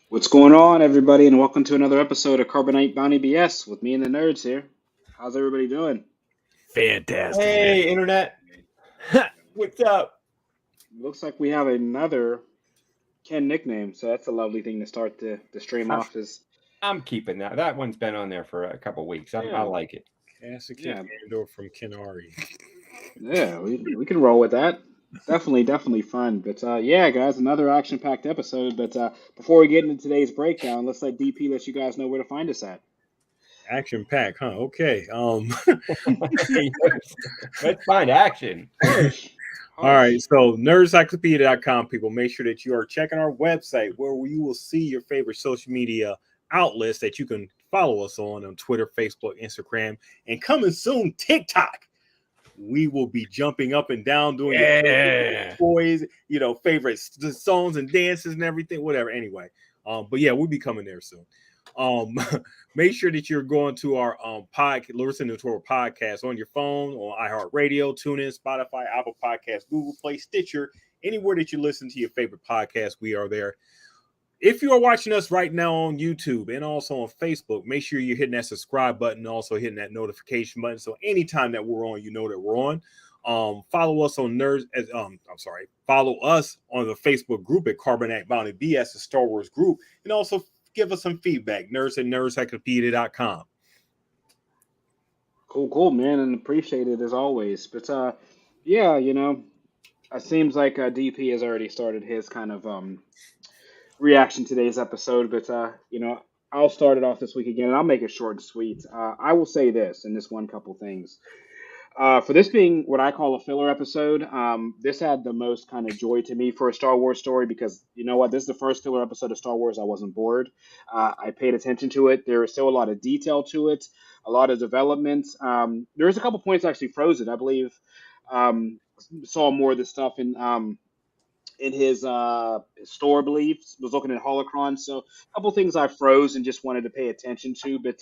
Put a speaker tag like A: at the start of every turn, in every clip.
A: What's going on, everybody, and welcome to another episode of Carbonite Bounty BS with me and the nerds here. How's everybody doing?
B: Fantastic,
C: Hey,
B: man.
C: internet. What's up?
A: Looks like we have another Ken nickname, so that's a lovely thing to start the stream
C: I'm,
A: off. Is
C: I'm keeping that. That one's been on there for a couple weeks. I
A: yeah,
C: like it.
B: Classic
A: yeah,
B: Andor from Kenari.
A: yeah. We can roll with that. Definitely fun. But yeah, guys, another action-packed episode. But before we get into today's breakdown, let's let DP let you guys know where to find us at.
B: Action pack, huh? Okay.
C: Let's find action.
A: Harsh,
B: All right.
A: harsh.
B: So nerdcyclopedia.com, people, make sure that you are checking our website where you will see your favorite social media outlets that you can follow us on Twitter, Facebook, Instagram, and coming soon, TikTok. We will be jumping up and down doing your favorite toys, favorite songs and dances and everything, whatever. Anyway, but yeah, we'll be coming there soon. Make sure that you're going to our listening to our podcast on your phone, on iHeartRadio, TuneIn, Spotify, Apple Podcasts, Google Play, Stitcher, anywhere that you listen to your favorite podcast, we are there. If you are watching us right now on YouTube and also on Facebook, make sure you're hitting that subscribe button, also hitting that notification button. So anytime that we're on, you know that we're on. Follow us on follow us on the Facebook group at Carbonite Bounty BS, the Star Wars group, and also give us some feedback. Nerds at nerdcyclopedia.com.
A: Cool, man, and appreciate it as always. But yeah, it seems like DP has already started his kind of reaction to today's episode. But I'll start it off this week again, and I'll make it short and sweet. I will say this, and this one couple things. For this being what I call a filler episode, this had the most kind of joy to me for a Star Wars story because you know what? This is the first filler episode of Star Wars I wasn't bored. I paid attention to it. There is still a lot of detail to it, a lot of development. There's a couple points actually frozen. I believe saw more of this stuff in his store, I believe, was looking at Holocron. So a couple things I froze and just wanted to pay attention to. But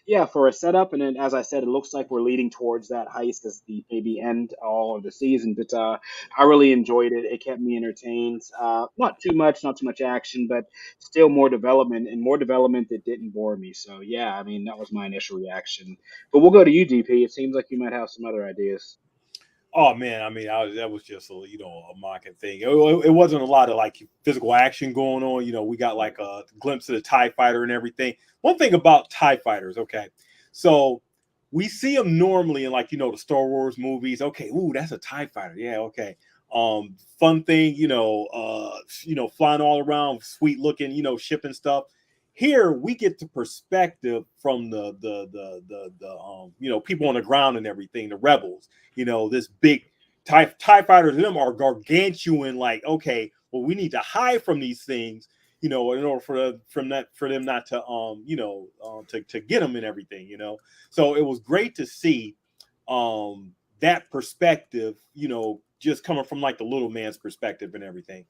A: yeah, for a setup, and then as I said, it looks like we're leading towards that heist as the maybe end all of the season. But I really enjoyed it. It kept me entertained. Not too much action, but still more development and more development that didn't bore me. So yeah, I mean that was my initial reaction. But we'll go to you, DP. It seems like you might have some other ideas.
B: Oh man, I mean, that was just a mocking thing. It wasn't a lot of like physical action going on. We got like a glimpse of the TIE fighter and everything. One thing about TIE fighters, okay, so we see them normally in like the Star Wars movies. Okay, ooh, that's a TIE fighter. Yeah, okay. Fun thing, flying all around, sweet looking, ship and stuff. Here we get the perspective from the people on the ground and everything, the rebels. This big TIE fighters, them are gargantuan. Like, okay, well, we need to hide from these things, in order for them not to to get them and everything. So it was great to see that perspective, just coming from like the little man's perspective and everything.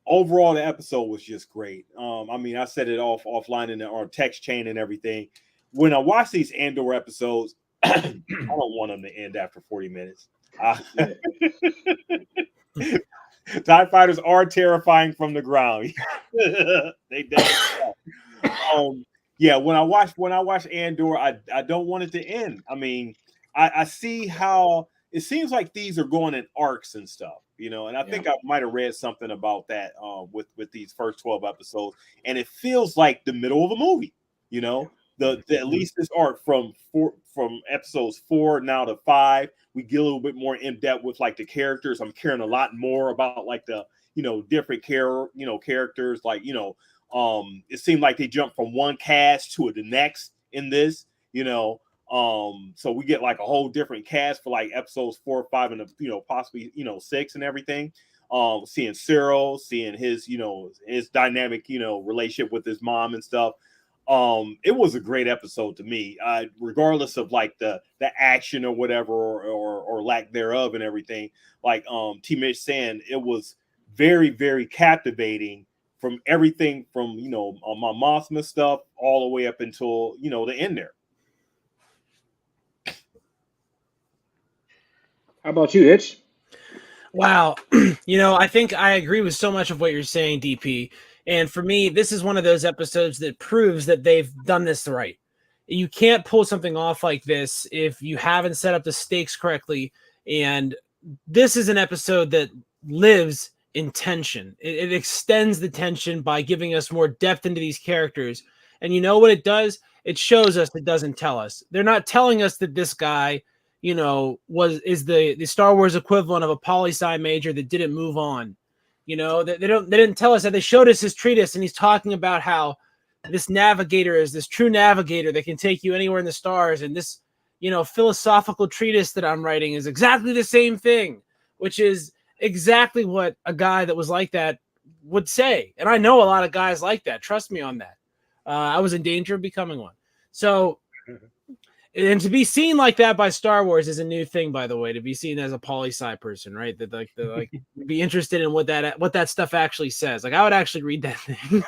B: Overall, the episode was just great. I mean, I said it offline in our text chain and everything. When I watch these Andor episodes, I don't want them to end after 40 minutes. TIE fighters are terrifying from the ground. They definitely yeah, when I watch Andor, I don't want it to end. I mean, I see how it seems like these are going in arcs and stuff, and I think I might have read something about that with these first 12 episodes, and it feels like the middle of a movie, the at least this arc from episodes 4 now to 5, we get a little bit more in depth with like the characters. I'm caring a lot more about like the different characters, like it seemed like they jumped from one cast to the next in this, so we get like a whole different cast for like episodes 4, 5, and possibly 6 and everything. Seeing Cyril, seeing his his dynamic relationship with his mom and stuff. It was a great episode to me, regardless of like the action or whatever or lack thereof and everything. Like T Mitch saying, it was very, very captivating from everything from my Mothma stuff all the way up until the end there.
A: How about you, Hitch?
D: Wow. I think I agree with so much of what you're saying, DP. And for me, this is one of those episodes that proves that they've done this right. You can't pull something off like this if you haven't set up the stakes correctly. And this is an episode that lives in tension. It extends the tension by giving us more depth into these characters. And you know what it does? It shows us, it doesn't tell us. They're not telling us that this guy is the Star Wars equivalent of a poli-sci major that didn't move on. They didn't tell us that. They showed us his treatise, and he's talking about how this navigator is this true navigator that can take you anywhere in the stars, and this philosophical treatise that I'm writing is exactly the same thing, which is exactly what a guy that was like that would say. And I know a lot of guys like that. Trust me on that. I was in danger of becoming one. So. And to be seen like that by Star Wars is a new thing, by the way. To be seen as a poli-sci person, right? That be interested in what that stuff actually says. Like I would actually read that thing.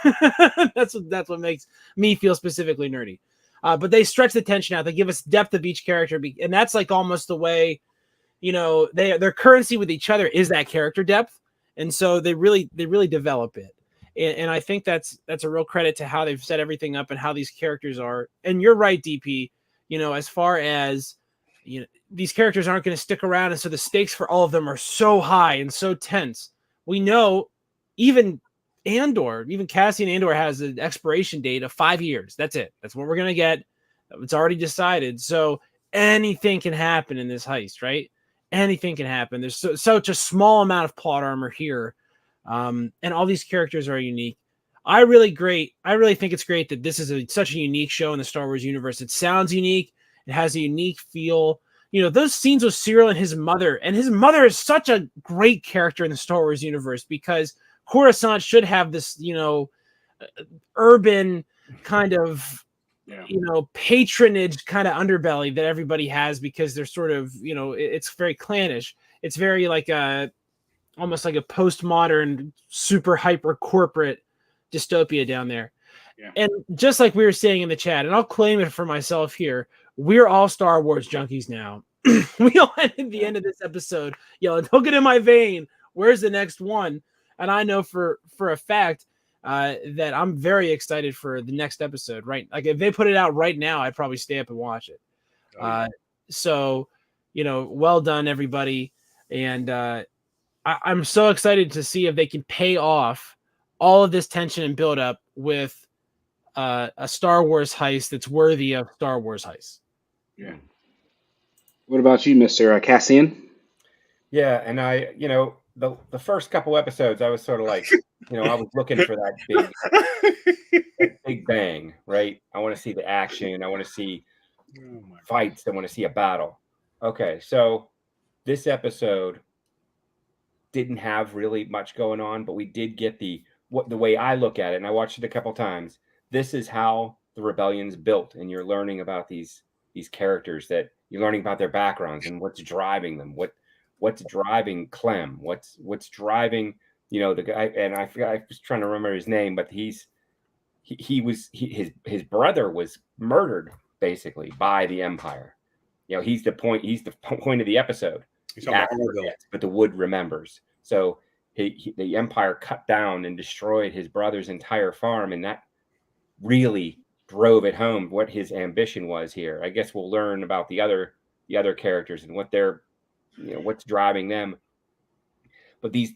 D: that's what makes me feel specifically nerdy. But they stretch the tension out. They give us depth of each character, and that's like almost the way, their currency with each other is that character depth, and so they really develop it. And I think that's a real credit to how they've set everything up and how these characters are. And you're right, DP. As far as, these characters aren't going to stick around. And so the stakes for all of them are so high and so tense. We know even Cassian Andor has an expiration date of 5 years. That's it. That's what we're going to get. It's already decided. So anything can happen in this heist, right? Anything can happen. There's such a small amount of plot armor here. And all these characters are unique. I really think it's great that this is such a unique show in the Star Wars universe. It sounds unique. It has a unique feel. Those scenes with Cyril and his mother is such a great character in the Star Wars universe, because Coruscant should have this, urban kind of, patronage kind of underbelly that everybody has, because they're sort of, it's very clannish. It's very like almost like a postmodern, super hyper corporate dystopia down there. Yeah. And just like we were saying in the chat, and I'll claim it for myself here, we're all Star Wars junkies now. We all ended the end of this episode yelling, "Don't get in my vein. Where's the next one?" And I know for a fact that I'm very excited for the next episode. Right, like if they put it out right now, I'd probably stay up and watch it. So, well done, everybody, and I'm so excited to see if they can pay off all of this tension and build up with a Star Wars heist that's worthy of Star Wars heist.
A: Yeah. What about you, Mr. Cassian?
C: Yeah, and I, the first couple episodes, I was sort of like, I was looking for that big bang, right? I want to see the action. I want to see fights. I want to see a battle. Okay, so this episode didn't have really much going on, but we did get the way I look at it, and I watched it a couple times. This is how the rebellion's built, and you're learning about these characters, that you're learning about their backgrounds and what's driving them, what's driving Clem, what's driving, the guy, and I forgot, I was trying to remember his name, but his brother was murdered basically by the Empire. He's the point of the episode. But the Wood remembers. So the Empire cut down and destroyed his brother's entire farm, and that really drove it home what his ambition was here. I guess we'll learn about the other characters and what they're, what's driving them. But the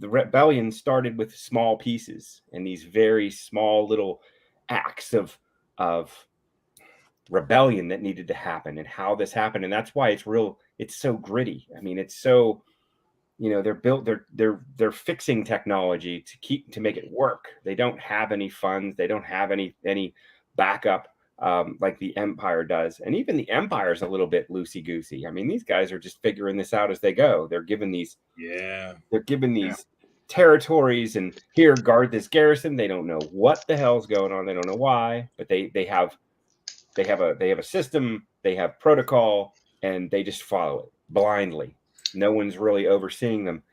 C: rebellion started with small pieces and these very small little acts of rebellion that needed to happen, and how this happened. And that's why it's so gritty. I mean, it's so, they're fixing technology to make it work. They don't have any funds. They don't have any backup like the Empire does. And even the Empire is a little bit loosey-goosey. I mean, these guys are just figuring this out as they go. They're given these territories, and here, guard this garrison. They don't know what the hell's going on. They don't know why, but they have a system, they have protocol, and they just follow it blindly. No one's really overseeing them.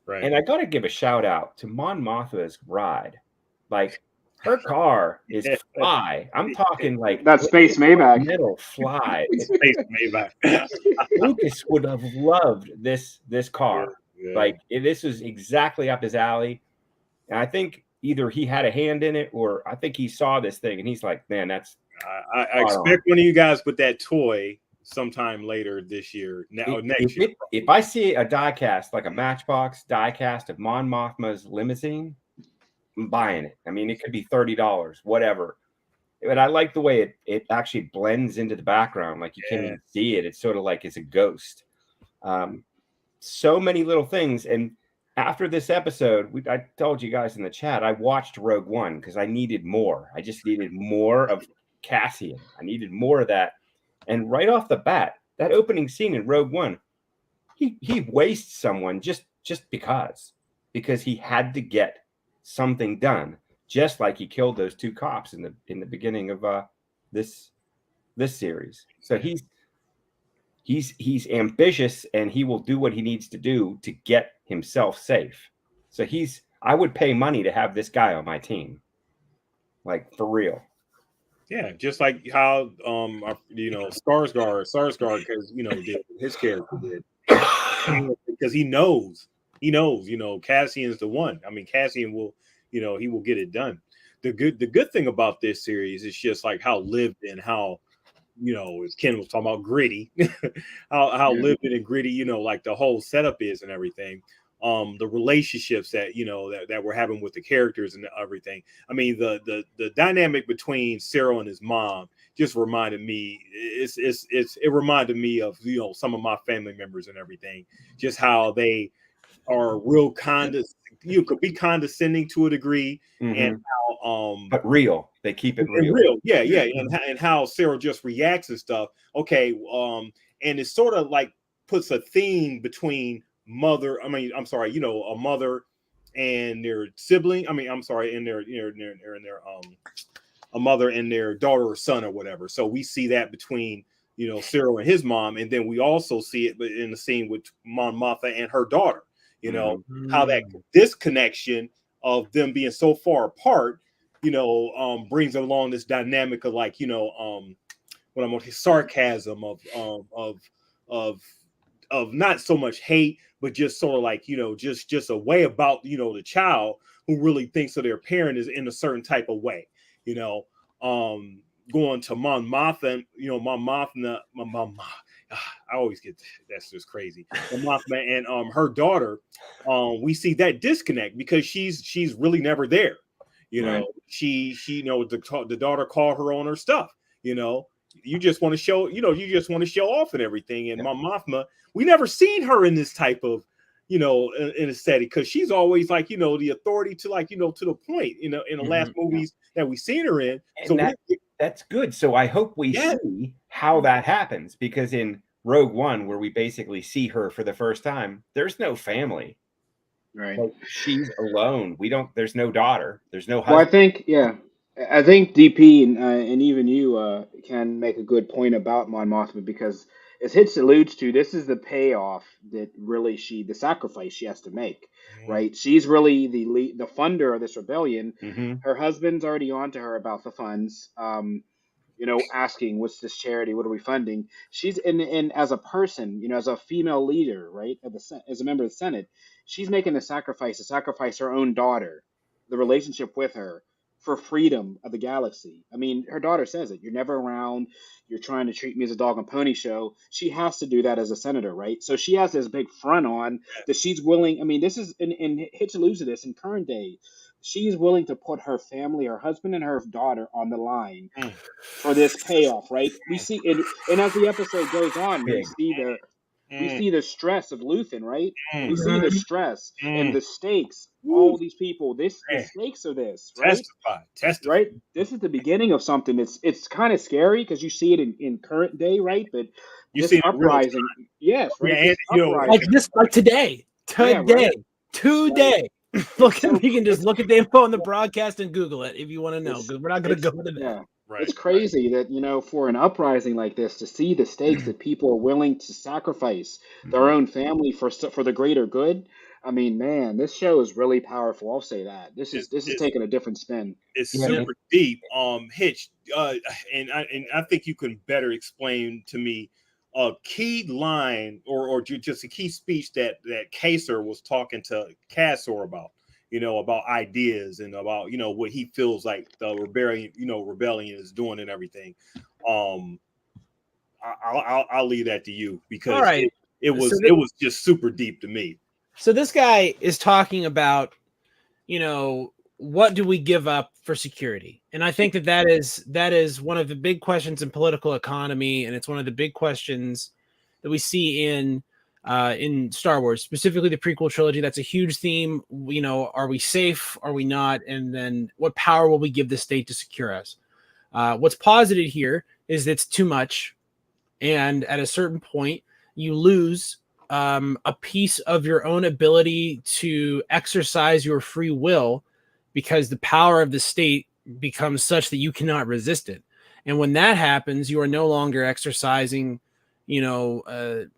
C: Right. And I got to give a shout out to Mon Mothma's ride. Like, her car is fly. I'm talking like
A: that Space Maybach.
C: Metal fly.
B: Space Maybach.
C: Lucas would have loved this car. Like this was exactly up his alley. And I think either he had a hand in it, or I think he saw this thing and he's like, man, that's.
B: I expect one of you guys with that toy sometime later this year, next year.
C: If I see a die-cast, like a Matchbox die-cast of Mon Mothma's limousine, I'm buying it. I mean, it could be $30, whatever. But I like the way it actually blends into the background. Like you can't even see it. It's sort of like it's a ghost. So many little things. And after this episode, I told you guys in the chat, I watched Rogue One because I needed more. I just needed more of Cassian. I needed more of that. And right off the bat, that opening scene in Rogue One, he wastes someone just because he had to get something done, just like he killed those two cops in the beginning of this series. So he's ambitious, and he will do what he needs to do to get himself safe. So I would pay money to have this guy on my team, like for real.
B: Yeah, just like how Skarsgård, because did his character did, because he knows, Cassian's the one. I mean, Cassian will, he will get it done. The good thing about this series is just like how lived in, how as Ken was talking about, gritty, how lived in and gritty, like the whole setup is and everything. The relationships that that we're having with the characters and everything. I mean, the dynamic between Cyril and his mom just reminded me. It reminded me of some of my family members and everything. Just how they are real you could be condescending to a degree, and how
C: but real. They keep it real.
B: Yeah, and how Cyril just reacts and stuff. Okay, and it sort of like puts a theme between a mother and their sibling. And their a mother and their daughter or son or whatever. So we see that between Cyril and his mom, and then we also see it in the scene with Mon Mothma and her daughter. How that disconnection of them being so far apart, brings along this dynamic of like what I'm on his sarcasm of not so much hate, but just sort of like, just a way about, the child who really thinks of their parent is in a certain type of way, going to Mon Mothma, Mon Mothma, I always get, that's just crazy. Mon Mothma and her daughter, we see that disconnect because she's really never there.
C: Right.
B: She the daughter called her on her stuff. You just want to show, off and everything. And Mon Mothma, we never seen her in this type of, in a setting, because she's always like, the authority to like, to the point, in the last movies that we seen her in.
C: And
B: so
C: that's good. So I hope we see how that happens, because in Rogue One, where we basically see her for the first time, there's no family.
A: Right.
C: Like, she's alone. There's no daughter. There's no husband.
A: Well, I think DP and even you can make a good point about Mon Mothma, because as Hitch alludes to, this is the payoff that really the sacrifice she has to make, right? She's really the funder of this rebellion. Her husband's already on to her about the funds, asking, what's this charity? What are we funding? She's and as a person, as a female leader, right? As a member of the Senate, she's making a sacrifice to sacrifice her own daughter, the relationship with her, for freedom of the galaxy. I mean, her daughter says it. You're never around. You're trying to treat me as a dog and pony show. She has to do that as a senator, right? So she has this big front on that she's willing. I mean, this is, and Hitch alludes to this in current day. She's willing to put her family, her husband and her daughter on the line for this payoff, right? We see it, and as the episode goes on, we see the stress of Lutheran, right? We see the stress and the stakes. All these people, the stakes of this, right?
B: Testify.
A: Right? This is the beginning of something. It's kind of scary because you see it in current day, right? But
B: you
A: this
B: see
A: uprising, yes, right?
D: Like today. Look, you can just look at the info on the broadcast and Google it if you want to know, because we're not going to go into that.
A: Yeah. Right, it's crazy that, for an uprising like this, to see the stakes that people are willing to sacrifice their own family for the greater good. I mean, man, this show is really powerful. I'll say that. This is taking a different spin.
B: It's super deep. Hitch, and I think you can better explain to me a key line or just a key speech that Kaser was talking to Cassor about, about ideas and about, what he feels like the rebellion is doing and everything. I'll leave that to you because
D: right.
B: it was just super deep to me.
D: So this guy is talking about, what do we give up for security? And I think that is one of the big questions in political economy, and it's one of the big questions that we see in Star Wars, specifically the prequel trilogy. That's a huge theme. Are we safe? Are we not? And then what power will we give the state to secure us? What's posited here is it's too much, and at a certain point, you lose a piece of your own ability to exercise your free will, because the power of the state becomes such that you cannot resist it. And when that happens, you are no longer exercising, you're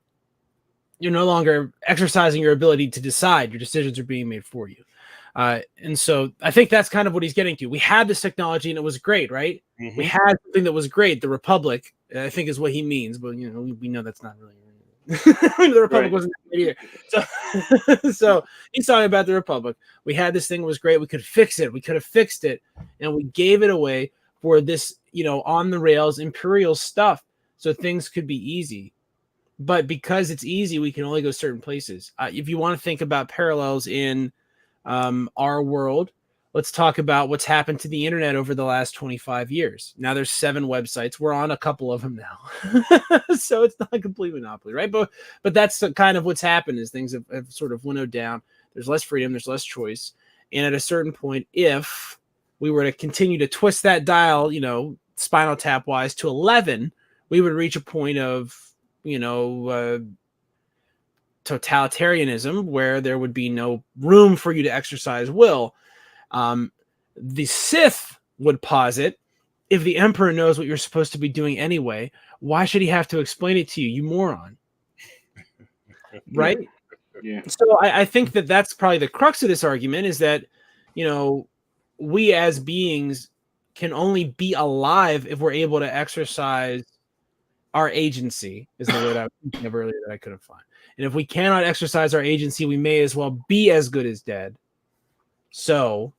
D: no longer exercising your ability to decide. Your decisions are being made for you. And so I think that's kind of what he's getting to. We had this technology and it was great, right? Mm-hmm. We had something that was great. The Republic, I think, is what he means, but we know that's not really the Republic wasn't that either. So he's talking about the Republic. We had this thing, it was great. We could fix it. We could have fixed it, and we gave it away for this, on the rails Imperial stuff, so things could be easy. But because it's easy, we can only go certain places. If you want to think about parallels in our world, let's talk about what's happened to the internet over the last 25 years. Now there's 7 websites. We're on a couple of them now. So it's not a complete monopoly, right? But that's kind of what's happened, is things have sort of winnowed down. There's less freedom, there's less choice. And at a certain point, if we were to continue to twist that dial, Spinal Tap wise to 11, we would reach a point of, totalitarianism, where there would be no room for you to exercise will. The Sith would posit, if the Emperor knows what you're supposed to be doing anyway, why should he have to explain it to you, you moron? Right?
A: Yeah.
D: So I think that's probably the crux of this argument, is that, we as beings can only be alive if we're able to exercise our agency, is the word I was thinking of earlier that I couldn't find. And if we cannot exercise our agency, we may as well be as good as dead. So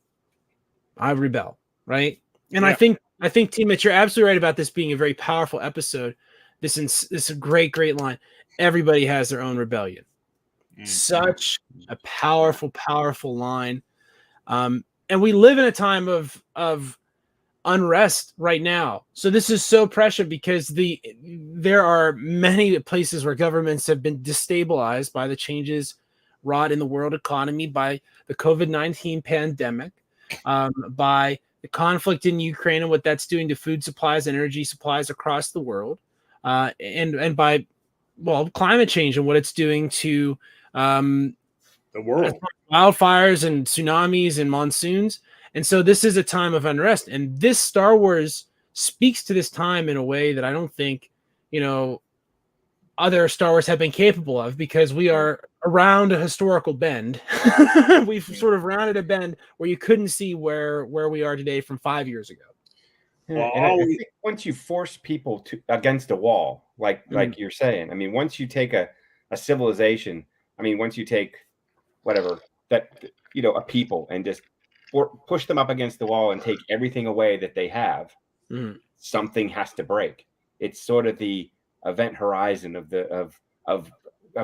D: I rebel, right? And yeah. I think, Team Mitch, you're absolutely right about this being a very powerful episode. This is a great line. Everybody has their own rebellion. Mm-hmm. Such a powerful line. And we live in a time of unrest right now. So this is so prescient, because there are many places where governments have been destabilized by the changes wrought in the world economy, by the COVID-19 pandemic, by the conflict in Ukraine and what that's doing to food supplies and energy supplies across the world, and by, climate change and what it's doing to
B: the world,
D: wildfires and tsunamis and monsoons. And so this is a time of unrest, and this Star Wars speaks to this time in a way that I don't think, other Star Wars have been capable of, because we are around a historical bend. We've sort of rounded a bend where you couldn't see where we are today from 5 years ago.
C: Well, I think once you force people against a wall, like you're saying, I mean, once you take a civilization, I mean, once you take whatever that, a people, and just push them up against the wall and take everything away that they have, something has to break. It's sort of the event horizon of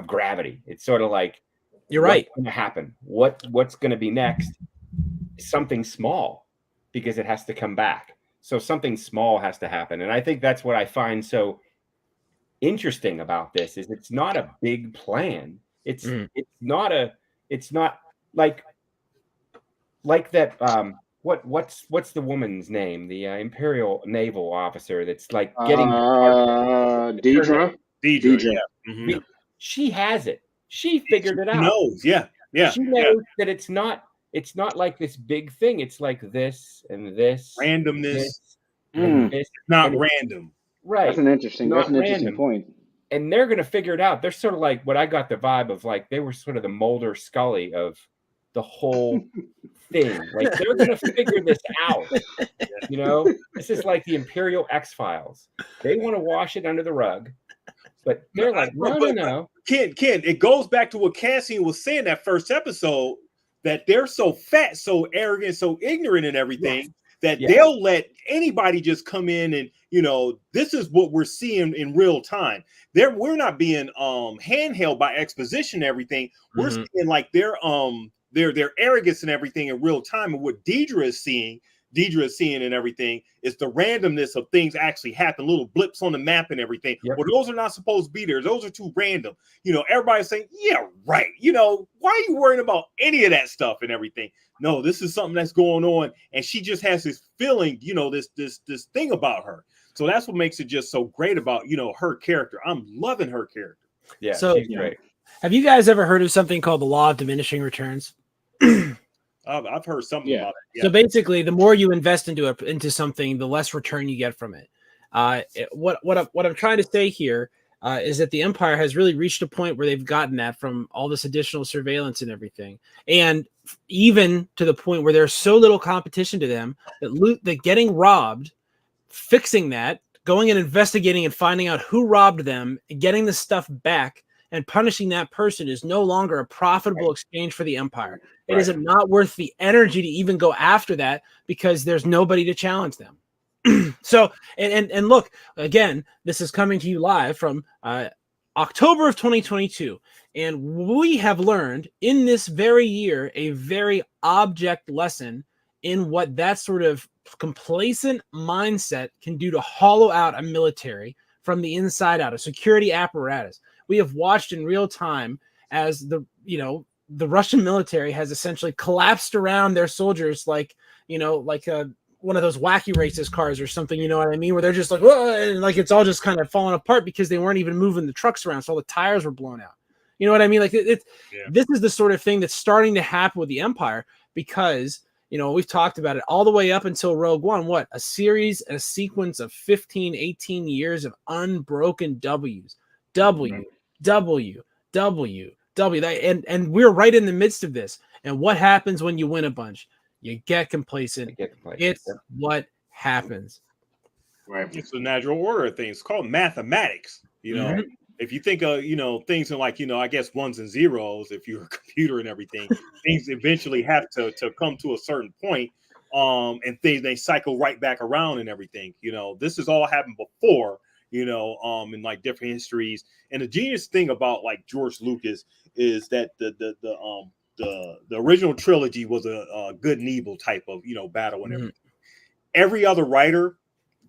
C: gravity. It's sort of like,
D: you're right,
C: what's going to happen? What's going to be next? Something small, because it has to come back. So something small has to happen. And I think that's what I find so interesting about this, is it's not a big plan. It's not like that. What's the woman's name? The Imperial naval officer that's like getting
A: Deidre.
B: Yeah.
C: Mm-hmm. She has it. She figured it out.
B: She knows. Yeah.
C: She knows that it's not like this big thing. It's like this and this
B: randomness.
C: And this,
B: not random.
C: Right.
A: That's an interesting point.
C: And they're going to figure it out. They're sort of like, what I got the vibe of, like, they were sort of the Mulder Scully of the whole thing. Like, they're going to figure this out. This is like the Imperial XFiles. They want to wash it under the rug. But they're like, no.
B: Ken, it goes back to what Cassian was saying that first episode, that they're so fat, so arrogant, so ignorant and everything, that they'll let anybody just come in and, this is what we're seeing in real time. We're not being handheld by exposition and everything. We're seeing like their arrogance and everything in real time. And what Deidre is seeing and everything is the randomness of things actually happen, little blips on the map and everything. Well, those are not supposed to be there. Those are too random. Everybody's saying, yeah, right. Why are you worrying about any of that stuff and everything? No, this is something that's going on. And she just has this feeling, this thing about her. So that's what makes it just so great about, her character. I'm loving her character.
C: Yeah,
D: so
C: she's great.
D: Have you guys ever heard of something called the law of diminishing returns?
B: I've heard something about it. Yeah.
D: So basically, the more you invest into something, the less return you get from it. What I'm trying to say here is that the Empire has really reached a point where they've gotten that from all this additional surveillance and everything, and even to the point where there's so little competition to them that getting robbed, fixing that, going and investigating and finding out who robbed them, getting the stuff back, and punishing that person is no longer a profitable exchange for the Empire. It is not worth the energy to even go after that because there's nobody to challenge them. So, and look, again, this is coming to you live from October of 2022. And we have learned in this very year a very object lesson in what that sort of complacent mindset can do to hollow out a military from the inside out, a security apparatus. We have watched in real time as the Russian military has essentially collapsed around their soldiers like one of those wacky races cars or something, you know what I mean? Where they're just like, whoa, and like it's all just kind of falling apart because they weren't even moving the trucks around. So all the tires were blown out. You know what I mean? Like this is the sort of thing that's starting to happen with the Empire because, we've talked about it all the way up until Rogue One. What? A sequence of 15, 18 years of unbroken W's. W. And we're right in the midst of this. And what happens when you win a bunch? You get complacent. It's what happens.
A: Right.
B: It's the natural order of things. It's called mathematics. If you think of, things in like, I guess ones and zeros, if you're a computer and everything, things eventually have to come to a certain point. And they cycle right back around and everything. This has all happened before. In like different histories. And the genius thing about like George Lucas is that the original trilogy was a good and evil type of, battle and everything. Every other writer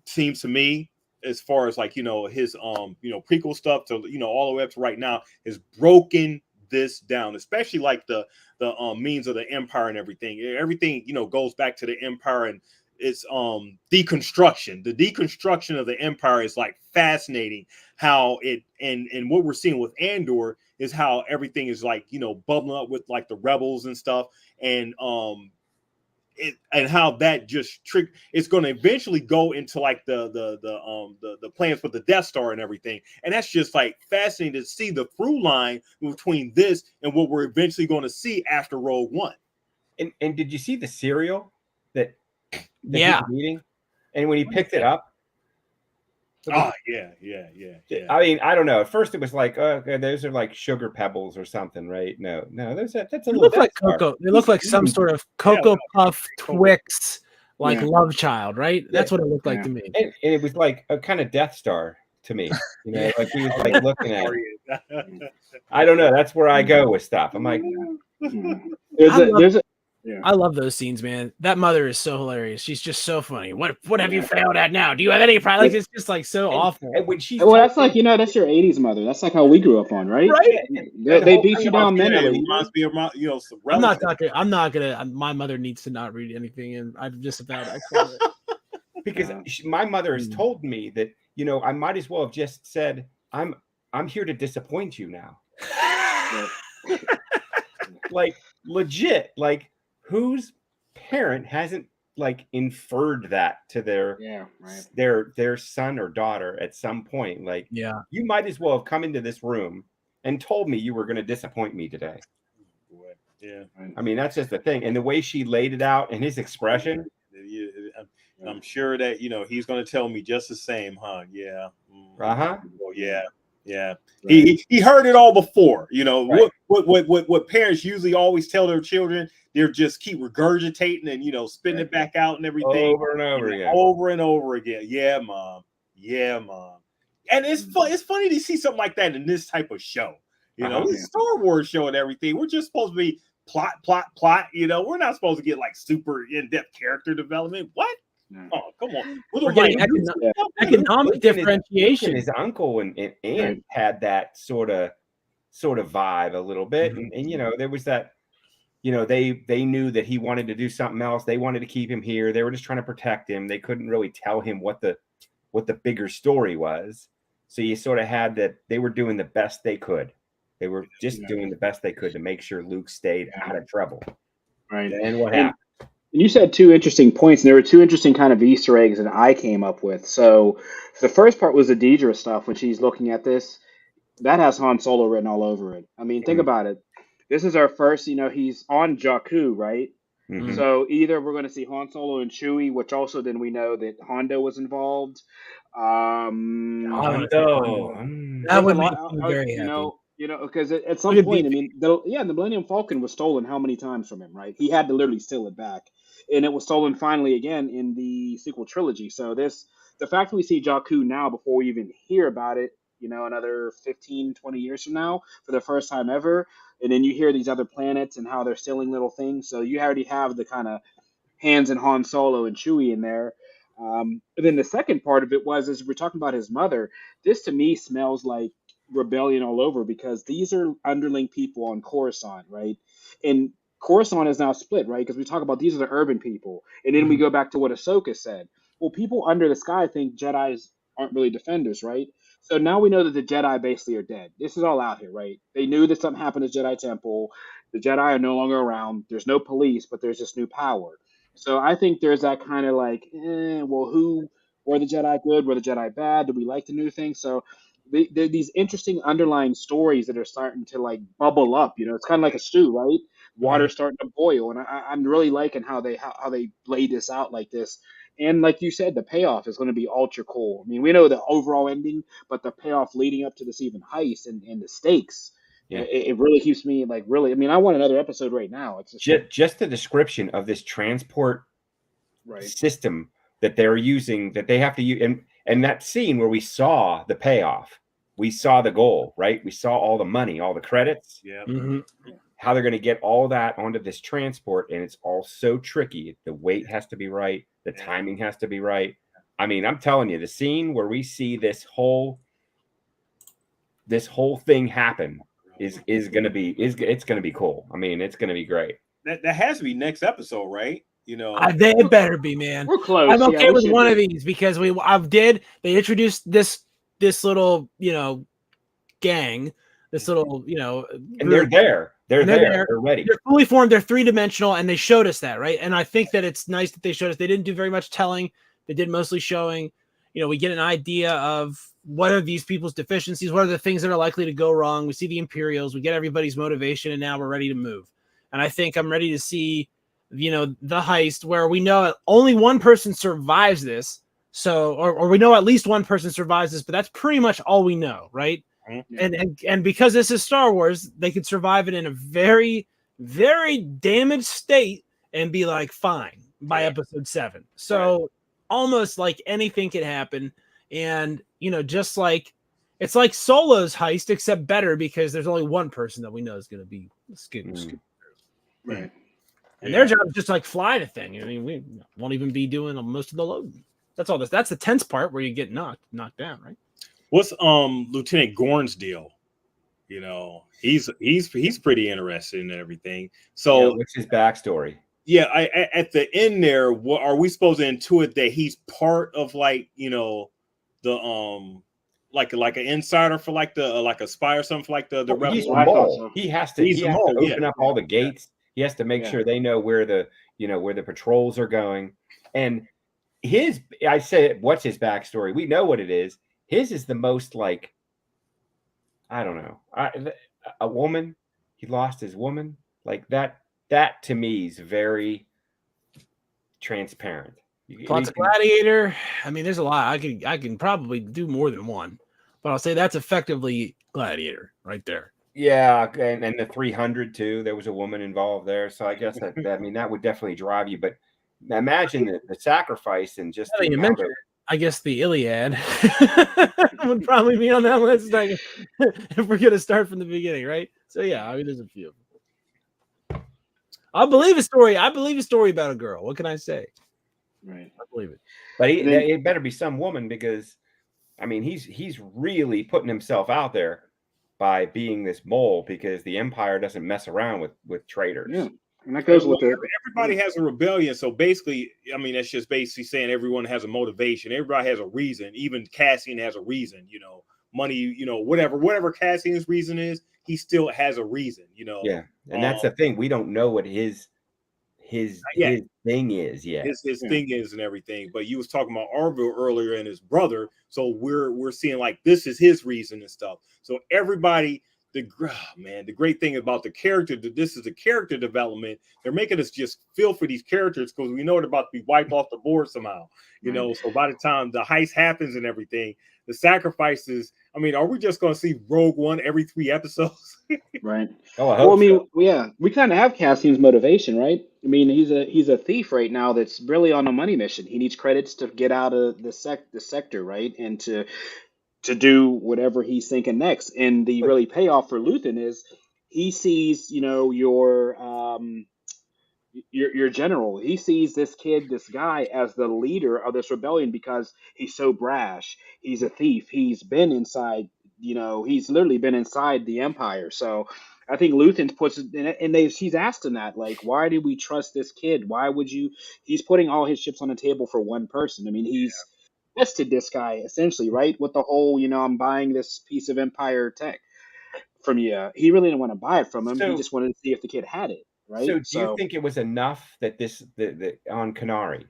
B: seems to me, as far as like, his, prequel stuff to, all the way up to right now, has broken this down, especially like the means of the Empire and everything. Everything, goes back to the Empire and it's deconstruction. The deconstruction of the Empire is like fascinating. How it and what we're seeing with Andor is how everything is like bubbling up with like the rebels and stuff, and how that just it's going to eventually go into like the plans for the Death Star and everything, and that's just like fascinating to see the through line between this and what we're eventually going to see after Rogue One.
C: And did you see the cereal that he
D: Yeah.
C: was eating? And when he picked it up,
B: oh yeah.
C: I mean, I don't know. At first, it was like, oh, okay, those are like sugar pebbles or something, right? No, that's a
D: They look like cocoa. They look like some sort of Cocoa Puff Twix, like love child, right? That's what it looked like to me.
C: And it was like a kind of Death Star to me. Like he was like looking at it. I don't know. That's where I go with stuff. I'm like,
D: I love those scenes, man. That mother is so hilarious. She's just so funny. What have you failed at now? Do you have any problem? Like, it's just like so awful.
C: And when she
A: that's like that's your '80s mother. That's like how we grew up on, right? They beat you down mentally.
B: I'm
D: not gonna. My mother needs to not read anything, and I'm just about
C: because my mother has told me that I might as well have just said I'm here to disappoint you now. Like legit, like. Whose parent hasn't like inferred that to their son or daughter at some point? Like, you might as well have come into this room and told me you were going to disappoint me today.
B: Yeah,
C: I mean that's just the thing, and the way she laid it out and his expression.
B: I'm sure that he's going to tell me just the same, huh? Yeah.
C: Well,
B: Yeah,
A: Right.
B: he heard it all before. You know
C: Right.
B: what parents usually always tell their children. They're just keep regurgitating and spitting it back out and everything
C: Over and over again.
B: over and over again. Yeah, mom. Yeah, mom. And it's fun. It's funny to see something like that in this type of show. This Star Wars show and everything. We're just supposed to be plot. We're not supposed to get like super in-depth character development. What? Oh, come on.
D: We're getting economic differentiation.
C: His uncle and
A: Right.
C: had that sort of vibe a little bit. And there was that, they knew that he wanted to do something else. They wanted to keep him here. They were just trying to protect him. They couldn't really tell him what the bigger story was. So you sort of had that they were doing the best they could. They were just doing the best they could to make sure Luke stayed out of trouble.
A: Right.
C: And what happened?
A: And you said two interesting points, and there were two interesting kind of Easter eggs that I came up with. So the first part was the Deidre stuff when she's looking at this. That has Han Solo written all over it. I mean, think about it. This is our first, he's on Jakku, right?
C: Mhm.
A: So either we're going to see Han Solo and Chewie, which also then we know that Hondo was involved.
C: Hondo.
D: That would make me very happy.
A: Because at some
D: Look at
A: point, I
D: BP.
A: mean, the Millennium Falcon was stolen how many times from him, right? He had to literally steal it back, and it was stolen finally again in the sequel trilogy. So the fact that we see Jakku now before we even hear about it, another 15, 20 years from now for the first time ever, and then you hear these other planets and how they're stealing little things. So you already have the kind of hands in Han Solo and Chewie in there. And then the second part of it was, as we're talking about his mother, this to me smells like rebellion all over because these are underling people on Coruscant, right? And Coruscant is now split, right? Because we talk about these are the urban people. And then we go back to what Ahsoka said. Well, people under the sky think Jedis aren't really defenders, right? So now we know that the Jedi basically are dead. This is all out here, right? They knew that something happened at Jedi Temple. The Jedi are no longer around. There's no police, but there's this new power. So I think there's that kind of like, well, who were the Jedi good? Were the Jedi bad? Do we like the new thing? So there are these interesting underlying stories that are starting to like bubble up. It's kind of like a stew, right? Water's starting to boil, and I'm really liking how they lay this out like this. And like you said, the payoff is going to be ultra cool. I mean, we know the overall ending, but the payoff leading up to this even heist and the stakes.
C: Yeah.
A: It really keeps me like really. I mean, I want another episode right now. It's
C: just the description of this transport
A: right.
C: system that they're using, that they have to use, and that scene where we saw the payoff, we saw the goal, right? We saw all the money, all the credits.
B: Yeah.
C: How they're going to get all that onto this transport, and it's all so tricky. The weight has to be right. The timing has to be right. I mean, I'm telling you, the scene where we see this whole thing happen is going to be it's going to be cool. I mean, it's going to be great.
B: That has to be next episode, right?
D: They better be, man.
A: We're close.
D: I'm okay with one of these because they introduced this little gang, this little
C: and they're there. They're there. They're ready.
D: They're fully formed. They're three-dimensional, and they showed us that, right? And I think that it's nice that they showed us. They didn't do very much telling. They did mostly showing. We get an idea of what are these people's deficiencies, what are the things that are likely to go wrong. We see the Imperials. We get everybody's motivation, and now we're ready to move. And I think I'm ready to see, the heist where we know only one person survives this. So, or we know at least one person survives this, but that's pretty much all we know, right? And because this is Star Wars, they could survive it in a very, very damaged state and be like fine by episode 7. So almost like anything could happen. And just like it's like Solo's heist, except better because there's only one person that we know is going to be scooped.
A: Right.
D: And their job is just like fly the thing. I mean, we won't even be doing most of the loading. That's all this. That's the tense part where you get knocked down, right?
B: What's Lieutenant Gorn's deal? He's pretty interested in everything. So
C: what's his backstory?
B: Yeah, at the end there, what are we supposed to intuit that he's part of like the like an insider for like the like a spy or something for like the rebels?
C: He's a mole. He has to open up all the gates. He has to make sure they know where the patrols are going. And what's his backstory? We know what it is. His is the most like, I don't know, a woman. He lost his woman. Like that to me is very transparent.
D: Plots of Gladiator. I mean, there's a lot. I can probably do more than one, But I'll say that's effectively Gladiator right there.
C: Yeah, and the 300 too. There was a woman involved there, so I guess that would definitely drive you. But imagine the sacrifice and just the amount of.
D: I guess the Iliad would probably be on that list. Like, if we're gonna start from the beginning, right? So yeah, I mean, there's a few. I believe a story. I believe a story about a girl. What can I say?
A: Right.
D: I believe it.
C: But it better be some woman, because I mean he's really putting himself out there by being this mole, because the Empire doesn't mess around with traitors.
A: Yeah. And that goes with it.
B: Everybody has a rebellion. So basically, I mean, that's just basically saying everyone has a motivation. Everybody has a reason. Even Cassian has a reason, you know, money, you know, whatever Cassian's reason is, he still has a reason, you know.
C: Yeah. And that's the thing. We don't know what his thing is yet.
B: His thing is and everything. But you was talking about Arville earlier and his brother. So we're seeing like this is his reason and stuff. So everybody, the great thing about the character, that this is a character development. They're making us just feel for these characters because we know they're about to be wiped off the board somehow. You know, so by the time the heist happens and everything, the sacrifices. I mean, are we just going to see Rogue One every 3 episodes?
A: Right.
C: Oh, I hope so.
A: Yeah, we kind of have Cassian's motivation, right? I mean, he's a thief right now that's really on a money mission. He needs credits to get out of the sector, right, and to do whatever he's thinking next. And the really payoff for Lutheran is he sees, you know, your general. He sees this guy as the leader of this rebellion because he's so brash. He's a thief. He's been inside, you know, he's literally been inside the Empire. So I think Luthien puts it, and he's asked him that, like, why do we trust this kid? Why would you? He's putting all his chips on the table for one person. I mean, he's tested this guy essentially, right? With the whole, you know, I'm buying this piece of Empire tech from you. He really didn't want to buy it from him. He just wanted to see if the kid had it, right?
C: So do you think it was enough that the on Canary,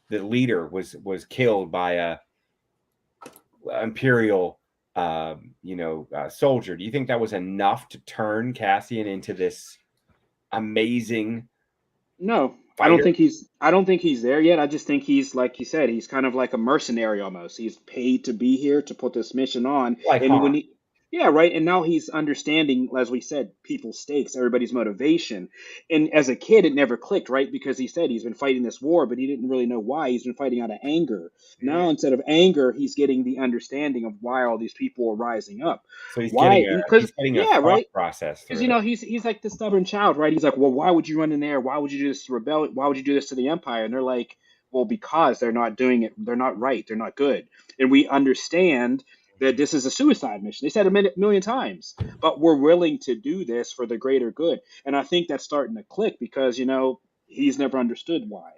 C: the leader was killed by a Imperial soldier? Do you think that was enough to turn Cassian into this amazing?
A: No,
C: fighter?
A: I don't think he's there yet. I just think he's, like you said, he's kind of like a mercenary almost. He's paid to be here to put this mission on.
C: Like
A: and
C: Han.
A: when he, yeah, right. And now he's understanding, as we said, people's stakes, everybody's motivation. And as a kid, it never clicked, right? Because he said he's been fighting this war, but he didn't really know why. He's been fighting out of anger. Now, instead of anger, he's getting the understanding of why all these people are rising up.
C: So he's
A: why?
C: getting a thought process.
A: Because, you know, he's like the stubborn child, right? He's like, well, why would you run in there? Why would you do this to rebel? Why would you do this to the Empire? And they're like, well, because they're not doing it. They're not right. They're not good. And we understand that this is a suicide mission. They said a million times, but we're willing to do this for the greater good. And I think that's starting to click because, you know, he's never understood why.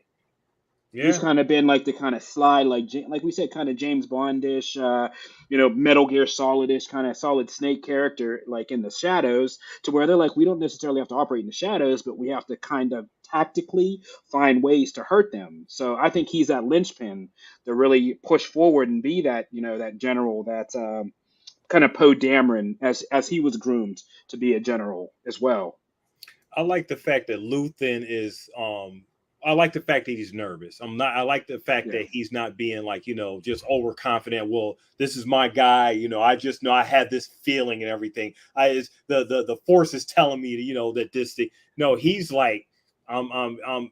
A: Yeah. He's kind of been like the kind of sly, like we said, kind of James Bondish, Metal Gear Solidish, kind of Solid Snake character, like in the shadows, to where they're like, we don't necessarily have to operate in the shadows, but we have to kind of tactically find ways to hurt them. So I think he's that linchpin to really push forward and be that, you know, that general, that kind of Poe Dameron as he was groomed to be a general as well.
B: I like the fact that Luthien is I like the fact that he's nervous. I like the fact that he's not being like, you know, just overconfident. Well, this is my guy. You know, I just know I had this feeling and everything. The force is telling me, you know, that this thing. No, he's like, the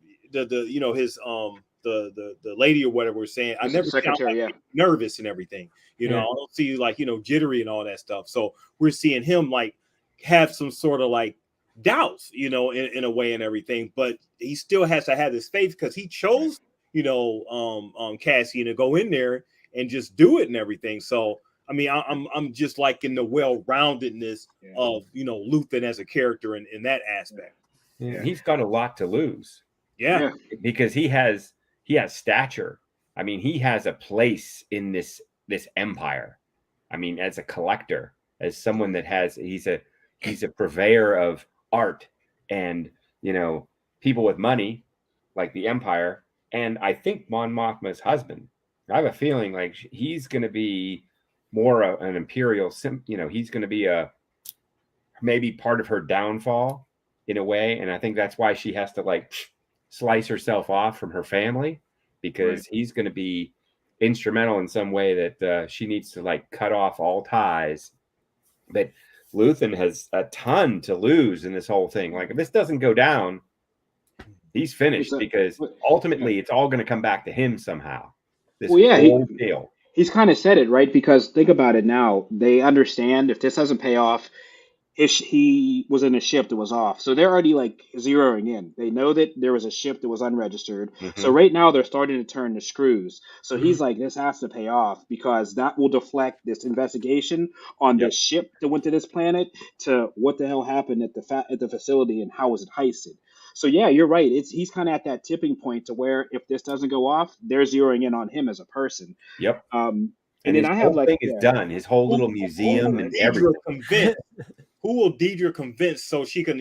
B: lady or whatever was saying. I never
A: secretary,
B: nervous and everything. You know, I don't see like, you know, jittery and all that stuff. So we're seeing him like have some sort of like doubts, you know, in a way and everything, but he still has to have this faith because he chose, you know, Cassian to go in there and just do it and everything. So I mean, I'm just like in the well-roundedness of, you know, Luthien as a character in that aspect.
C: Yeah. He's got a lot to lose.
B: Yeah.
C: Because he has stature. I mean, he has a place in this empire. I mean, as a collector, as someone that he's a purveyor of art and, you know, people with money like the Empire. And I think Mon Mothma's husband, I have a feeling like he's going to be more an Imperial, you know, he's going to be maybe part of her downfall in a way. And I think that's why she has to like slice herself off from her family, because he's going to be instrumental in some way that she needs to like cut off all ties. But Luthen has a ton to lose in this whole thing. Like if this doesn't go down, he's finished because ultimately it's all going to come back to him somehow. This whole deal.
A: He's kind of said it, right? Because think about it now. They understand if this doesn't pay off, if he was in a ship that was off. So they're already like zeroing in. They know that there was a ship that was unregistered. So right now they're starting to turn the screws. So he's like, this has to pay off because that will deflect this investigation on this ship that went to this planet to what the hell happened at the facility and how was it heisted. So yeah, you're right. He's kind of at that tipping point to where if this doesn't go off, they're zeroing in on him as a person.
C: Yep.
A: And then I have like
C: thing is done. His whole little museum and everything.
B: Who will Deidre convince so she can,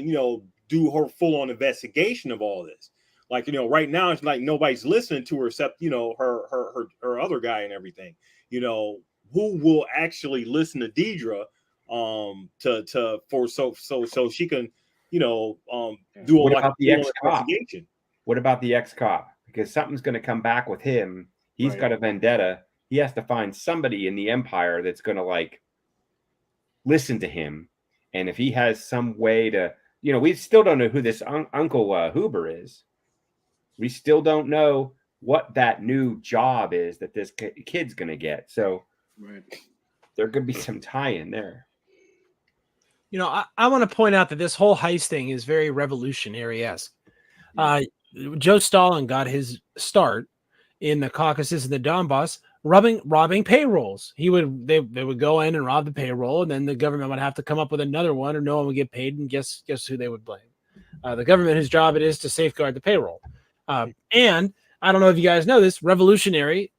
B: do her full-on investigation of all this? Like, right now it's like nobody's listening to her except, her other guy and everything. Who will actually listen to Deidre so she can, do
C: what about the ex-cop? What about the ex-cop? Because something's going to come back with him. He's got a vendetta. He has to find somebody in the Empire that's going to like listen to him. And if he has some way to, we still don't know who this Uncle Huber is. We still don't know what that new job is that this kid's going to get. So there could be some tie-in there.
D: I want to point out that this whole heist thing is very revolutionary-esque. Joe Stalin got his start in the Caucasus and the Donbass robbing payrolls. They would go in and rob the payroll, and then the government would have to come up with another one, or no one would get paid. And guess who they would blame? The government, whose job it is to safeguard the payroll. And I don't know if you guys know this, revolutionary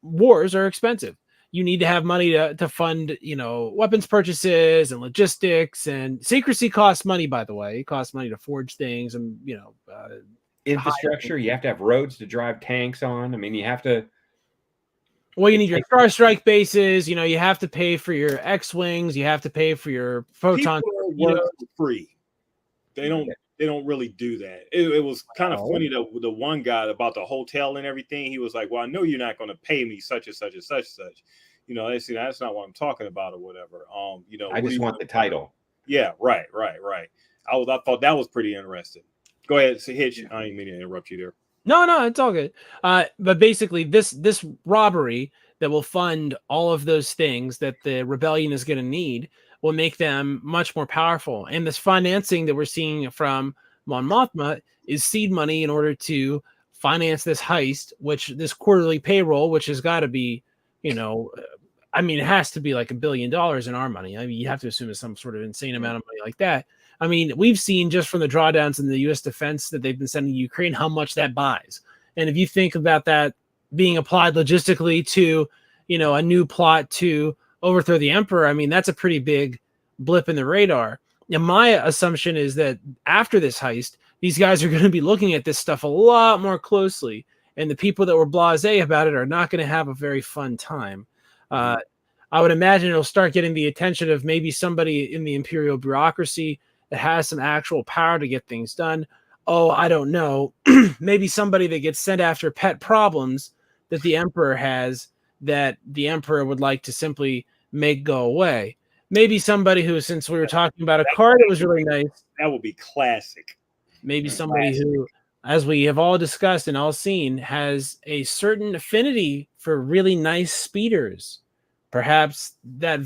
D: wars are expensive. You need to have money to fund, weapons purchases and logistics, and secrecy costs money, by the way. It costs money to forge things and,
C: infrastructure. You have to have roads to drive tanks on. I mean, you have to.
D: Well, you need your Star Strike bases. You have to pay for your X-wings. You have to pay for your photon.
B: Work for free. They don't really do that. It was kind of funny that the one guy about the hotel and everything. He was like, "Well, I know you're not going to pay me such and such and such and such." That's not what I'm talking about or whatever.
C: I just want the title.
B: Yeah, right. I thought that was pretty interesting. Go ahead, Hitch. I didn't mean to interrupt you there.
D: No, it's all good. But basically, this robbery that will fund all of those things that the rebellion is going to need will make them much more powerful. And this financing that we're seeing from Mon Mothma is seed money in order to finance this heist, this quarterly payroll, which has got to be, it has to be like $1 billion in our money. I mean, you have to assume it's some sort of insane amount of money like that. I mean, we've seen just from the drawdowns in the U.S. defense that they've been sending to Ukraine how much that buys. And if you think about that being applied logistically to, a new plot to overthrow the emperor, I mean, that's a pretty big blip in the radar. And my assumption is that after this heist, these guys are going to be looking at this stuff a lot more closely. And the people that were blasé about it are not going to have a very fun time. I would imagine it'll start getting the attention of maybe somebody in the imperial bureaucracy that has some actual power to get things done. Oh, I don't know. Maybe somebody that gets sent after pet problems that the emperor has that the emperor would like to simply make go away. Maybe somebody who, since we were talking about a card that was really nice.
B: That would be classic.
D: Maybe somebody who, as we have all discussed and all seen, has a certain affinity for really nice speeders. Perhaps that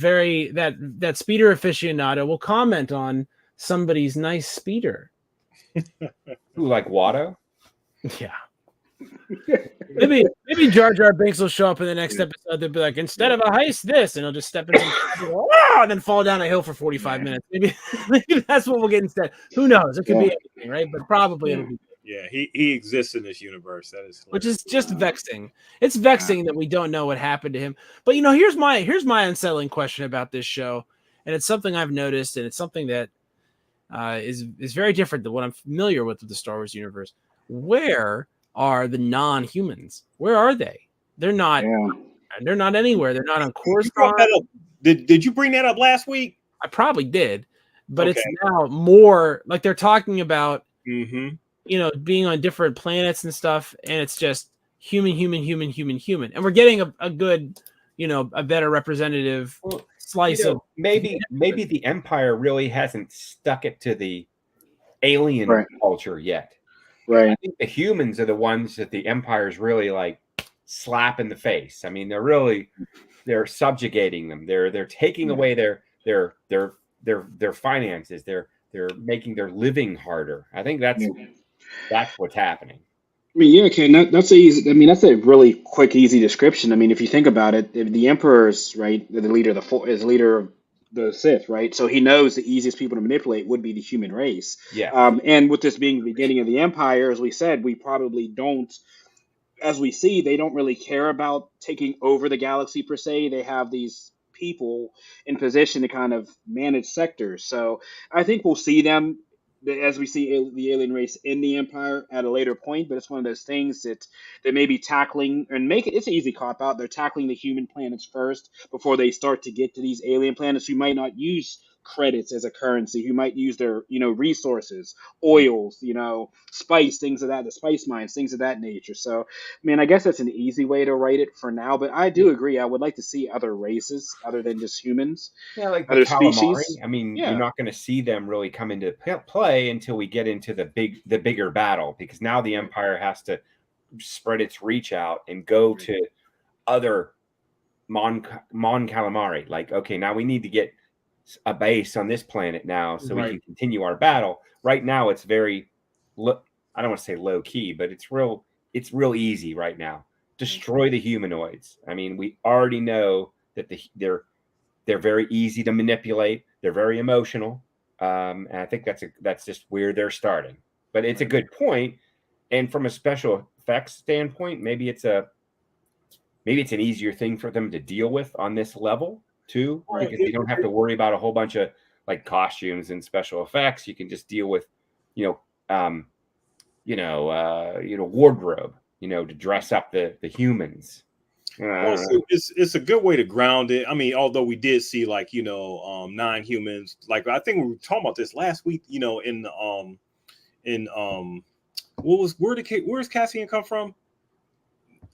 D: speeder aficionado will comment on somebody's nice speeder.
C: Who, like Watto?
D: Yeah. maybe Jar Jar Binks will show up in the next episode. They'll be like, instead of a heist, this, and he'll just step in and then fall down a hill for 45 minutes. Maybe that's what we'll get instead. Who knows? It could be anything, right? But probably it'll be.
B: Yeah, he exists in this universe. That is hilarious.
D: Which is just vexing. It's vexing that we don't know what happened to him. But here's my unsettling question about this show, and it's something I've noticed, and it's something that is very different than what I'm familiar with the Star Wars universe. Where are the non-humans? Where are they? They're not. Yeah. They're not anywhere. They're not on Coruscant.
B: Did you bring that up last week?
D: I probably did, but it's now more like they're talking about.
B: Mm-hmm.
D: Being on different planets and stuff, and it's just human, human, human, human, human, and we're getting a good, a better representative slice of
C: maybe the Empire really hasn't stuck it to the alien
A: Right.
C: culture yet. I
A: Right.
C: think the humans are the ones that the Empire's really like slap in the face. I mean, they're subjugating them. They're taking away their finances. They're making their living harder. I think that's what's happening.
A: I mean, yeah, Ken, that's a easy. I mean, that's a really quick, easy description. I mean, if you think about it, the Emperor is right, the leader of is leader of the Sith, right? So he knows the easiest people to manipulate would be the human race.
C: Yeah.
A: And with this being the beginning of the Empire, as we said, we probably don't, as we see, they don't really care about taking over the galaxy per se. They have these people in position to kind of manage sectors. So I think we'll see them as we see the alien race in the Empire at a later point. But it's one of those things that they may be tackling and make it. It's an easy cop out. They're tackling the human planets first before they start to get to these alien planets who might not use credits as a currency, who might use their resources, oils, spice, things of that, the spice mines, things of that nature. So I mean, I guess that's an easy way to write it for now, but I do agree. I would like to see other races other than just humans,
C: Yeah, like the
A: other
C: calamari.
A: species.
C: I mean,
A: Yeah.
C: you're not going to see them really come into play until we get into the bigger battle, because now the Empire has to spread its reach out and go to other Mon calamari. Like, okay, now we need to get a base on this planet now so we can continue our battle. Right now, it's very, I don't want to say low key, but it's real easy right now. Destroy the humanoids. I mean, we already know that they're very easy to manipulate. They're very emotional, and I think that's just where they're starting. But it's a good point. And from a special effects standpoint, maybe it's an easier thing for them to deal with on this level too, because you don't have to worry about a whole bunch of like costumes and special effects. You can just deal with, wardrobe, to dress up the humans.
B: So it's a good way to ground it. I mean, although we did see like non-humans, like I think we were talking about this last week. Where's Cassian come from?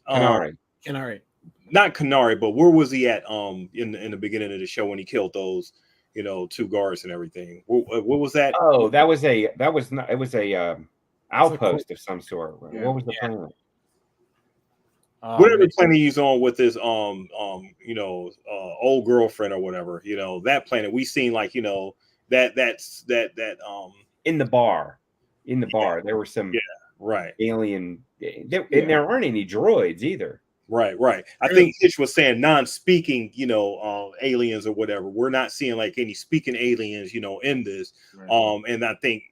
C: Kanari.
B: Not Kanari, but where was he at in the beginning of the show when he killed those 2 guards and everything? What was that?
C: Oh, it was a outpost of some sort.
A: Yeah.
C: What was the planet?
B: Whatever planet he's on with his old girlfriend or whatever, that planet we seen like that's
C: in the bar there were some alien and there aren't any droids either.
B: Right. I think Hitch was saying non-speaking, aliens or whatever. We're not seeing like any speaking aliens, in this. Right. And I think,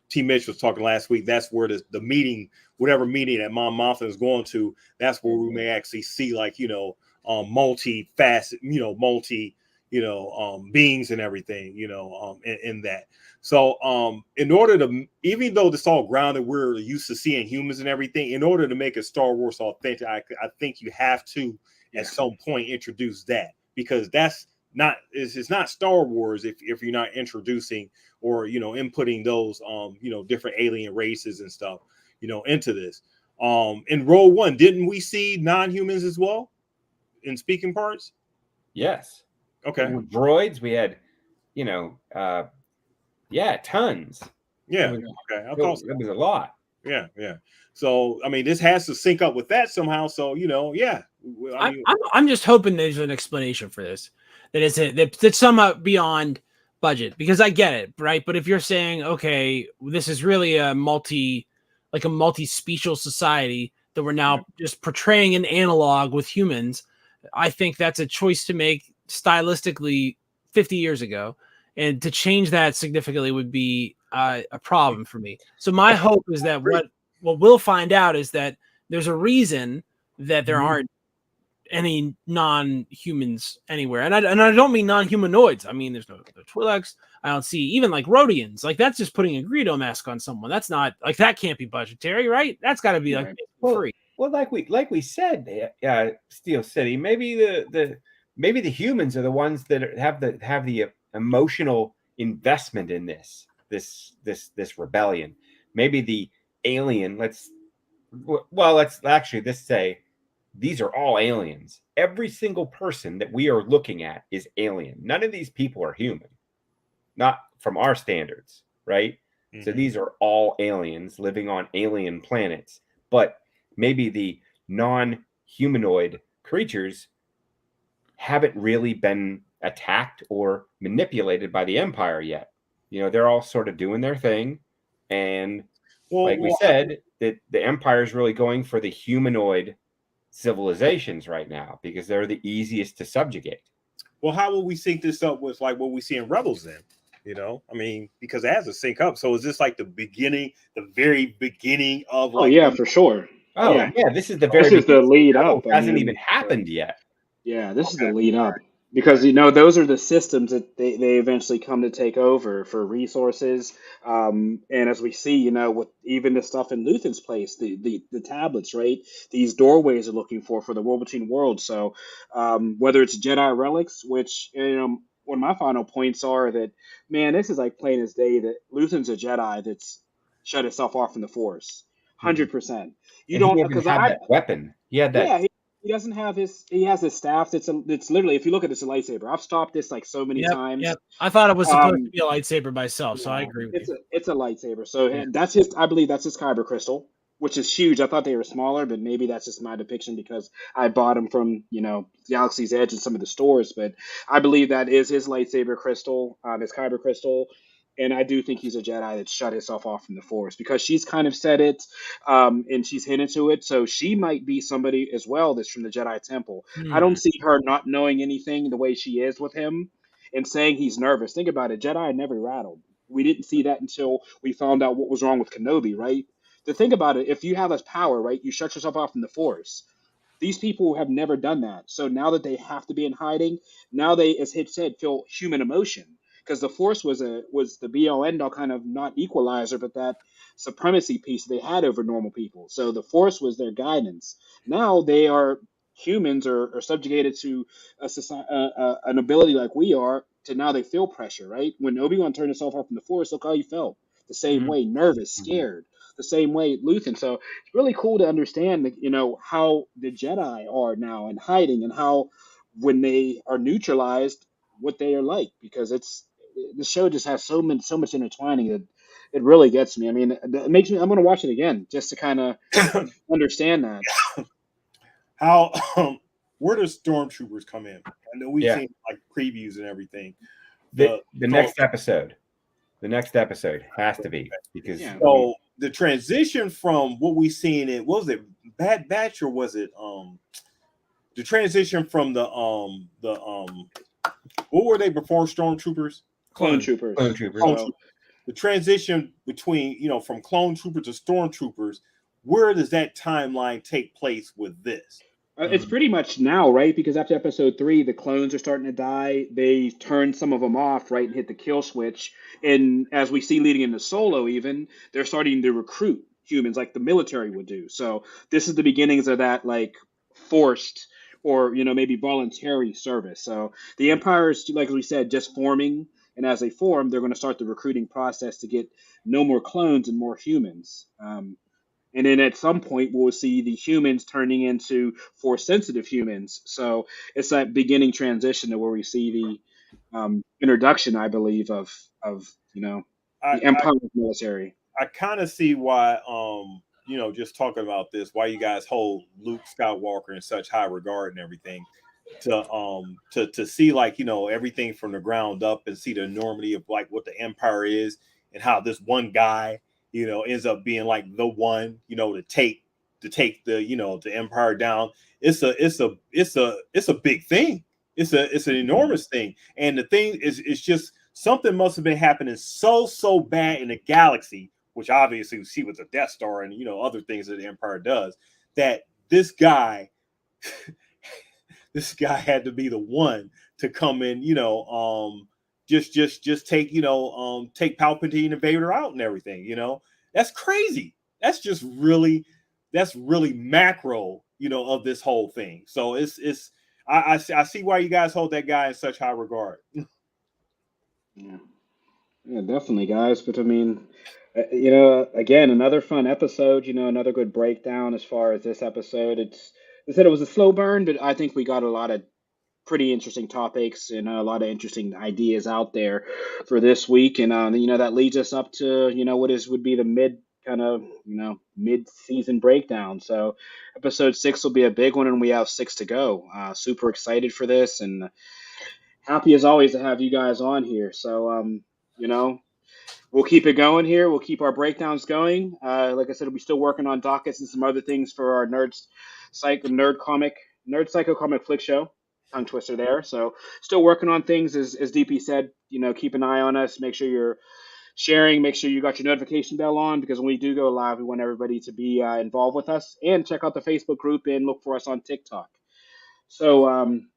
B: T. Mitch was talking last week. That's where the meeting, whatever meeting that Mon Mothma is going to, that's where we may actually see like, multi-facet, beings and everything, in that. So in order to, even though this all grounded, we're used to seeing humans and everything, in order to make a Star Wars authentic, I think you have to at some point introduce that, because it's not Star Wars if you're not introducing or inputting those different alien races and stuff into this. In Rogue One, didn't we see non-humans as well in speaking parts?
C: Yes.
B: Okay.
C: With droids, we had tons.
B: Yeah. Okay. I thought
C: it was a lot.
B: Yeah. So I mean, this has to sync up with that somehow. So
D: I'm just hoping there's an explanation for this. That's somehow beyond budget, because I get it, right? But if you're saying, okay, this is really a multi-special society that we're now just portraying an analog with humans, I think that's a choice to make stylistically 50 years ago. And to change that significantly would be a problem for me. So my hope is that what we'll find out is that there's a reason that there aren't any non-humans anywhere. And I don't mean non-humanoids. I mean, there's no Twi'leks. I don't see even like Rhodians. Like, that's just putting a Greedo mask on someone. That's not like, that can't be budgetary, right? That's got to be like free.
C: Well, like we said, Steel City, maybe the humans are the ones that have the emotional investment in this rebellion. Maybe the alien, let's Well, let's actually just say these are all aliens. Every single person that we are looking at is alien. None of these people are human, not from our standards, right? So these are all aliens living on alien planets. But maybe the non-humanoid creatures haven't really been attacked or manipulated by the Empire yet. They're all sort of doing their thing. And like we said, that the Empire is really going for the humanoid civilizations right now because they're the easiest to subjugate.
B: Well, how will we sync this up with like what we see in Rebels then? Because it has to sync up. So is this like the very beginning of like?
A: Oh yeah, for sure.
C: Oh yeah, this is the very.
A: This is the lead up.
C: It hasn't even happened yet.
A: Yeah, this is the lead up because those are the systems that they eventually come to take over for resources. And as we see, with even the stuff in Luthen's place, the tablets, right? These doorways are looking for the world between worlds. So whether it's Jedi relics, which one of my final points are that, man, this is like plain as day that Luthen's a Jedi that's shut itself off from the Force, 100%.
C: You don't because have that weapon. He had that.
A: Yeah, he doesn't have his. He has his staff. It's literally, if you look at this, a lightsaber. I've stopped this like so many times.
D: Yep. I thought it was supposed to be a lightsaber myself, so I agree with you.
A: It's a lightsaber. So that's his. I believe that's his kyber crystal, which is huge. I thought they were smaller, but maybe that's just my depiction because I bought them from Galaxy's Edge and some of the stores. But I believe that is his lightsaber crystal, his kyber crystal. And I do think he's a Jedi that shut himself off from the Force because she's kind of said it, and she's hinted to it. So she might be somebody as well that's from the Jedi Temple. I don't see her not knowing anything the way she is with him and saying he's nervous. Think about it. Jedi never rattled. We didn't see that until we found out what was wrong with Kenobi, right? To think about it, if you have this power, right, you shut yourself off from the Force. These people have never done that. So now that they have to be in hiding, now they, as Hitch said, feel human emotion. Because the Force was the be all end all kind of not equalizer, but that supremacy piece they had over normal people. So the Force was their guidance. Now they are humans or subjugated to an ability like we are. To now they feel pressure, right? When Obi-Wan turned himself off from the Force, look how he felt. The same way, nervous, scared. The same way, Luthen. So it's really cool to understand, how the Jedi are now in hiding and how when they are neutralized, what they are like, because the show just has so much intertwining that it really gets me. I mean, it makes me. I'm going to watch it again just to kind of understand that.
B: How where does stormtroopers come in? I know we've seen like previews and everything.
C: The next episode. The next episode has to be because
B: so the transition from what we seen in was it Bad Batch or was it the transition from the what were they before stormtroopers?
A: Clone troopers.
B: So, the transition between from clone troopers to stormtroopers, where does that timeline take place with this?
A: It's pretty much now, right? Because after episode 3, the clones are starting to die. They turn some of them off, right, and hit the kill switch. And as we see leading into Solo, even they're starting to recruit humans like the military would do. So this is the beginnings of that, like forced or maybe voluntary service. So the Empire is, like we said, just forming. And as they form, they're going to start the recruiting process to get no more clones and more humans. And then at some point, we'll see the humans turning into Force-sensitive humans. So it's that beginning transition to where we see the introduction, I believe, of the Empire's military.
B: I kind of see why, just talking about this, why you guys hold Luke Skywalker in such high regard and everything. To see like everything from the ground up and see the enormity of like what the Empire is and how this one guy ends up being like the one to take the the Empire down. It's a big thing. It's an enormous thing, and the thing is it's just something must have been happening so bad in the galaxy, which obviously we see with the Death Star and other things that the Empire does, that this guy this guy had to be the one to come in, just take, take Palpatine and Vader out and everything, That's crazy. That's really macro, of this whole thing. So I see why you guys hold that guy in such high regard.
A: Yeah, definitely, guys. But I mean, Again, another fun episode. Another good breakdown as far as this episode. I said it was a slow burn, but I think we got a lot of pretty interesting topics and a lot of interesting ideas out there for this week. And that leads us up to would be the mid season breakdown. So episode 6 will be a big one, and we have 6 to go. Super excited for this, and happy as always to have you guys on here. So you know we'll keep it going here. We'll keep our breakdowns going. Like I said, we'll be still working on dockets and some other things for our nerd psycho comic flick show. Tongue twister there. So still working on things as DP said. Keep an eye on us. Make sure you're sharing. Make sure you got your notification bell on, because when we do go live, we want everybody to be involved with us, and check out the Facebook group and look for us on TikTok. So,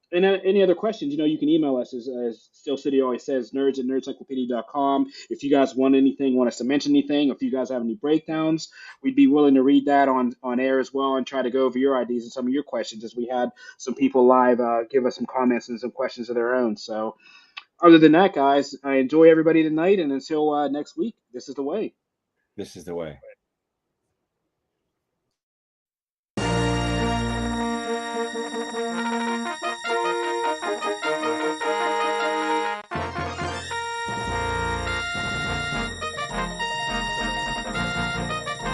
A: and any other questions, you can email us, as Steel City always says, nerds@nerdcyclopedia.com. If you guys want anything, want us to mention anything, if you guys have any breakdowns, we'd be willing to read that on air as well, and try to go over your ideas and some of your questions, as we had some people live give us some comments and some questions of their own. So other than that, guys, I enjoy everybody tonight, and until next week, this is the way.
C: This is the way.